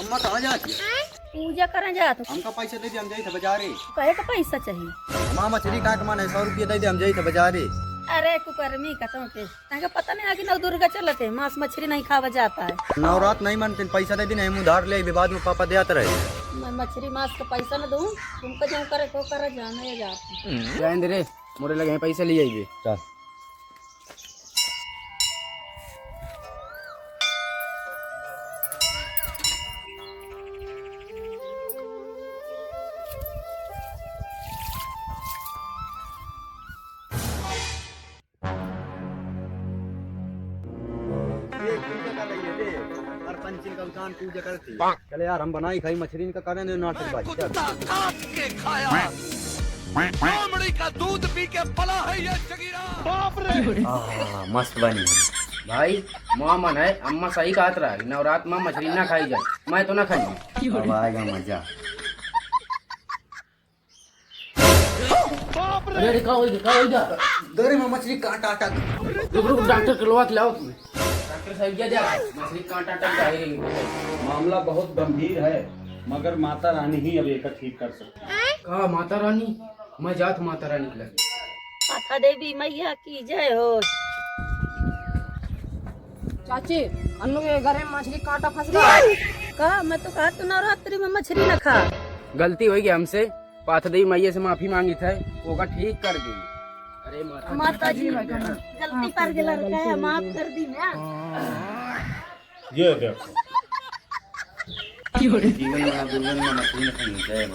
अम्मा कहाँ जाती है? पूजा करने जात हो। हमका पैसा दे दे, हम जाई थे बाजारे। कहे का पैसा चाहिए? अम्मा मछली काट माने 100 रुपया दे दे, हम जाई थे बाजारे। अरे कुकर्मी का तो के ताके पता नहीं आगे नव दुर्गा चलते मांस मछली नहीं खावा जाता है। नवरात नहीं मानते, पैसा दे दे, हम उधार ले बाद में पापा दे आते रहे। मैं मछली मांस का पैसा न दूं, तुमको जो करे तो करे, जाना या जाता। जाएंगे रे, मोरे लगे पैसा ले आइए। चल पूजा करती। चले यार हम बनाई खाई मछली का करें नाटक भाई। चल का दूध पी के पला है ये जगीरा। मस्त बनी भाई। मामा है अम्मा सही कहा रहा, नवरात में मछली ना खाई जाए, मैं तो ना खाई। अब आएगा मजा। अरे का दरे में मछली काट आटा। रुक डॉक्टर के लोहा खिलाओ तुम्हें। डॉक्टर साहब क्या जा मछली कांटा टक जाएगी। मामला बहुत गंभीर है, मगर माता रानी ही अब एक ठीक कर सकती है। कहा माता रानी? मैं जात माता रानी के लगे। माता देवी मैया की जय हो। चाची अन्नू के घर में मछली कांटा फंस गया। कहा मैं तो कहा तू नवरात्रि में मछली न खा। गलती हुई हमसे, पाथ देवी मैया से माफी मांगी था, वो का ठीक कर दी। अरे माता जी गलती कर गेला है, माफ कर दी ना। ये देखो जीवन में मछली नहीं खानी चाहिए।